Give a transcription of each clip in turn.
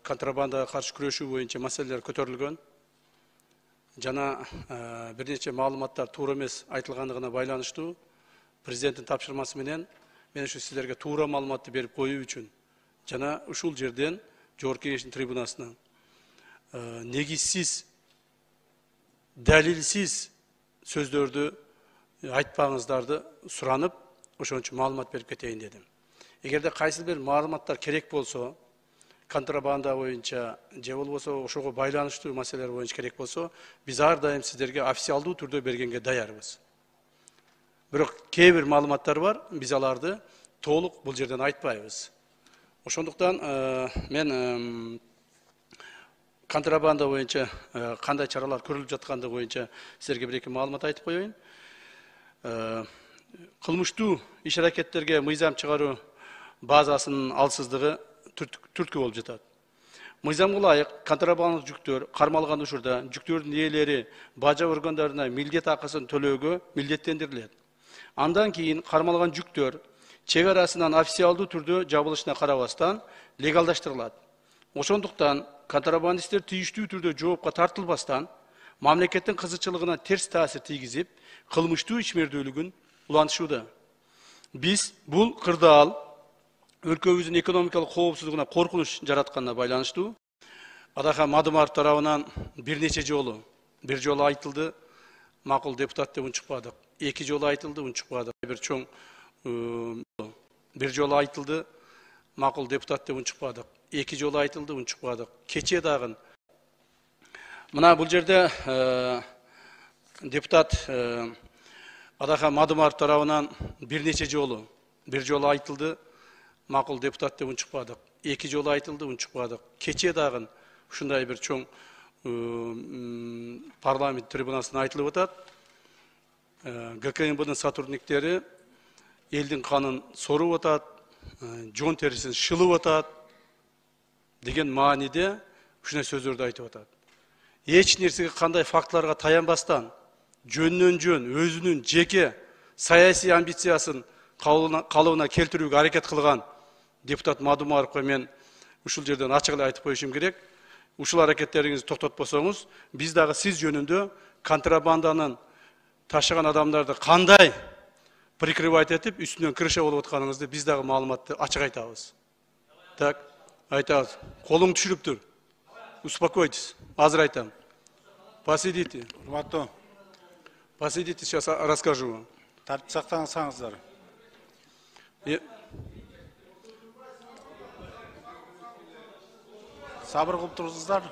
Kontrabandaga каршы күрөшүү боюнча маселелер көтөрүлгөн. Жана бир нече маалыматтар туура эмес айтылгандыгына байланыштуу президенттин тапшырмасы менен мен ушу сиздерге туура маалыматты берип коюу үчүн жана ушул жерден Жогорку Кеңештин трибунасынан негизсиз, далилсиз сөздөрдү айтпаңыздарды суранып, ошон үчүн маалымат берип кетейин дедим. Эгерде кайсы бир маалыматтар керек болсо, контрабанда боюнча же болбосо ошого байланыштуу маселелер боюнча керек болсо, биз ар дайым сиздерге официалдуу түрдө бергенге даярбыз. Бирок кээ бир маалыматтар бар, биз аларды толук бул жерден айтпайбыз. Ошондуктан мен контрабанда боюнча кандай чаралар көрүлүп жаткандыгы боюнча сиздерге бир-эки маалымат айтып коеюн. Кылмыштуу иш-аракеттерге мыйзам чыгаруу базасынын алсыздыгы түрткү болуп жатат. Мыйзамга ылайык контрабандалык жүктөр кармалган учурда жүктөрдүн ээлери бажа органдарына милдет акысын төлөөгө милдеттендирилет. Андан кийин кармалган жүктөр чек арасынан официалдуу түрдө жабылышына карабастан легалдаштырылат. Ошондуктан контрабандисттер тийиштүү түрдө жоопко тартылбастан мамлекеттин кызыкчылыгына терс таасир тийгизип, кылмыштуу ишмердүүлүгүн улантышууда. Биз бул кырдаал өлкөбүздүн экономикалык коопсуздугуна коркунуч жаратканына байланыштуу Адахан Мадымаров тарабынан бир нече жолу, бир жолу айтылды, макул депутат деп унчукпадык. Эки жолу айтылды, унчукпадык. Бир чоң бир жолу айтылды, макул депутат деп унчукпадык. Эки жолу айтылды, унчукпадык. Кече дагы мына бул жерде депутат Адахан Мадымаров тарабынан бир нече жолу, бир жолу айтылды, макул депутат деп унчукпадык. Эки жолу айтылды, унчукпадык. Кече дагы ушундай бир чоң парламент трибунасына айтылып атат. ГКМБдын сотрудниктери элдин канын соруп атат, жон терисин шылып атат деген мааниде ушундай сөздөрдү айтып атат. Эч нерсеге кандай фактыларга таянбастан жөндөн жөн өзүнүн жеке саясий амбициясын калыбына келтирүүгө аракет кылган депутат Мадымаровго мен ушул жерден ачык эле айтып коюшум керек. Ушул аракеттериңизди токтотпосоңуз, биз дагы сиз жөнүндө контрабанданын ташыган адамдарды кандай прикрывать этип, үстүнөн крыша болуп атканыңызды биз дагы маалыматты ачык айтабыз. Так, айтабыз. Колуң түшүрүп тур. Успокойтесь. Азыр айтам. Посидите. Урматтуу. Посидите, сейчас расскажу вам. Тартип сактаңыздар. Сабыр кылып турсуздар.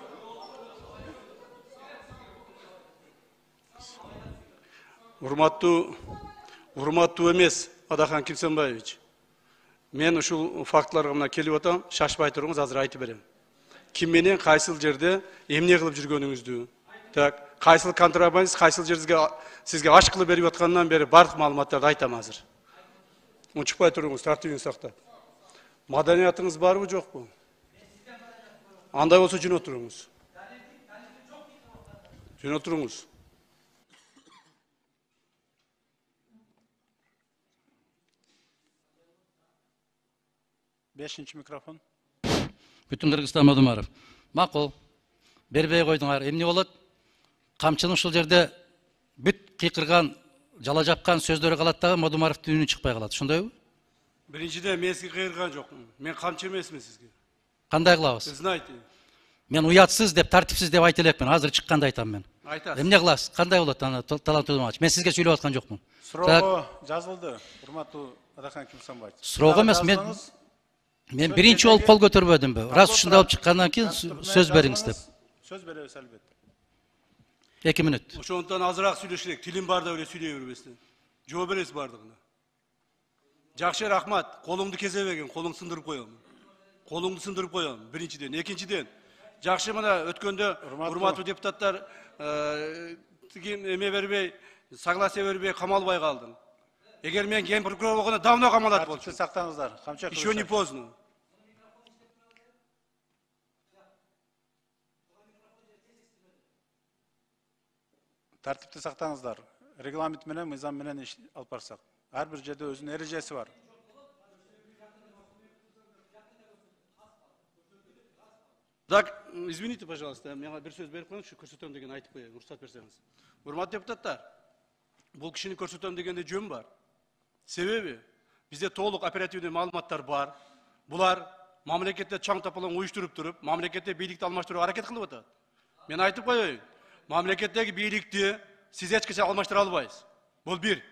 Урматтуу эмес Адахан Кимсенбаевич. Мен ушул фактыларга мына келип атам, шашпай туруңуз, азыр айтып берем. Ким менен кайсыл жерде эмне кылып жүргөнүңүздү, так, кайсыл контрабандист кайсыл жерге сизге аш кылып берип аткандан бери бардык маалыматтарды айтам азыр. Унчукпай туруңуз, тартибиңизди сактап. Маданиятыңыз барбы, жокпу? Андай болсо жөн отуруңуз. Жөн отуруңуз. Бешинчи микрофон. Бүтүн Кыргызстан Мадымаров. Макул. Бербей койдуңар. Эмне болот? Камчынын ушул жерде бүт кыйкырган, жала жапкан сөздөрү калат дагы Мадымаровдун үнү чыкпай калат. Ошондойбу? Биринчиден мен сизге кыйырган жокмун. Мен камчы эмесмин сизге. Кандай кылабыз? Знайте. Мен уятсыз деп, тартипсиз деп айта элекмин. Азыр чыкканда айтам мен. Айтасыз. Эмне кыласыз? Кандай болот аны талап төлөмөч? Мен сизге сүйлөп аткан жокмун. Суроого жазылды. Урматтуу Адахан Кимсенбаевич. Суроого эмес, мен биринчи болуп кол көтөрбөдүмбү? Раз ушундай болуп чыккандан кийин сөз бериңиз деп. Сөз беребиз албетте. 2 мүнөт. Ошондон азыраак сүйлөш керек. Тилим барда эле сүйлөй бербестен. Жооп бересиз бардыгына. Жакшы, рахмат. Колуңду кезебегин, колуңду сындырып коем. Колуңду сындырып коем. Биринчиден, экинчиден. Жакшы, мына өткөндө урматтуу депутаттар эме бербей, согласие бербей камалбай калдым. Эгер мен ген прокурор болгондо давно камалат болчу. Сактаңыздар. Еще не поздно. Тартипти сактаңыздар. Регламент менен, мыйзам менен иш алып барсак. Ар бир жерде өзүнүн эрежеси бар. Так, извините, пожалуйста, мага бир сөз берип коюңузчу, көрсөтөм деген айтып коеюн, уруксат берсеңиз. Урматтуу депутаттар, бул кишини көрсөтөм дегенде жөн бар. Себеби бизде толук оперативдүү маалыматтар бар. Булар мамлекетте чаң тапалаң уюштуруп туруп, мамлекетте бийликти алмаштырууга аракет кылып атат. Мен айтып коеюн, мамлекеттеги бийликти сиз эч качан алмаштыра албайсыз. Бул бир.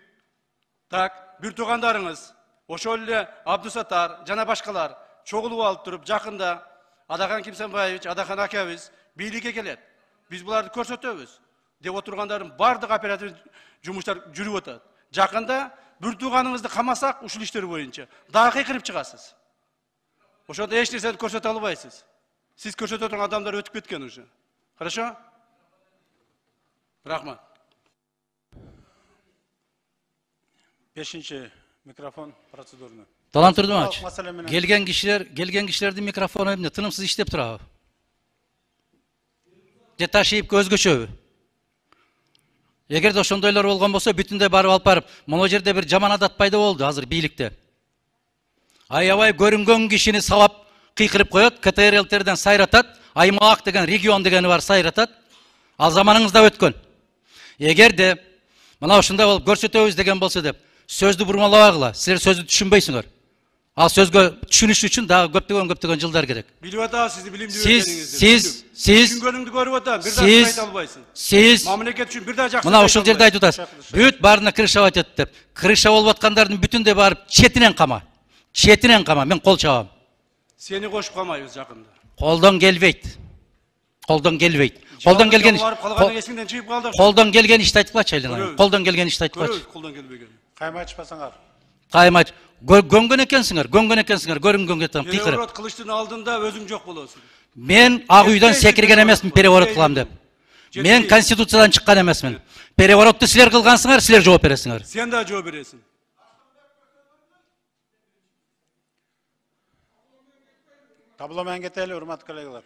Так, бир туугандарыңыз, ошол эле Абдусаттар жана башкалар чогулуп алып туруп, жакында Адахан Кимсенбаевич, Адахан акабыз бийликке келет. Биз буларды көрсөтөбүз деп отургандардын бардык оператив жумуштар жүрүп атат. Жакында бир тууганыңызды камасак, ушул иштер боюнча дагы кыйкырып чыгасыз. Ошондо эч нерсени көрсөтө албайсыз. Сиз көрсөтө турган адамдар өтүп кеткен уже. Хорошо? Рахмат. 5-ші микрофон процедурный. Талант Турдумович, келген кишилердин микрофону эмне тынымсыз иштеп турабы? Же ташыйып өзгөчөбү? Эгерде ошондойлор болгон болсо, бүтүндөй барып алып барып, могу жерде бир жаман адат пайда болду азыр бийликте. Аябай көрүнгөн кишини сабап кыйкырып коет, КТРЛтерден сайратат, аймак деген, регион дегени бар сайратат. Ал заманыңызда өткөн. Эгерде мына ушундай болуп көрсөтөбүз деген болсо деп, сөздү бурмалабагыла, силер сөздү түшүнбөйсүңөр. Ал сөзгө түшүнүш үчүн дагы көптөгөн жылдар керек. Билип атасыз, сизди билимдүү экениңизди. Сиз түшүнгөнүңдү көрүп атам, бир дагы айта албайсың. Сиз Мамлекет үчүн бир дагы жакшы. мына ушул жерде айтып атасыз. Бүт баарына крыша батат деп. Крыша болуп аткандардын бүтүндөй барып четинен кама. Четинен кама, мен кол чабам. Сени кошуп калмайбыз жакында. Колдон келбейт. Колдон келбейт. Колдон келген эсиңден чыгып калды. Колдон келген ишти айткылачы Айлана. Колдон келген ишти айткылачы. Колдон келбеген. Кайма айтпасаңар. Каймач, гөнгөн экенсиңер, көрүнгөнгө там кыйкырып. Переворот кылыштын алдында өзүң жок болосуң. Мен ак үйдөн секирген эмесмин переворот кылам деп. Мен конституциядан чыккан эмесмин. Переворотту силер кылгансыңар, силер жооп бересиңер. Сен да жооп бересиң. Табло менен кетели, урматтуу коллегалар.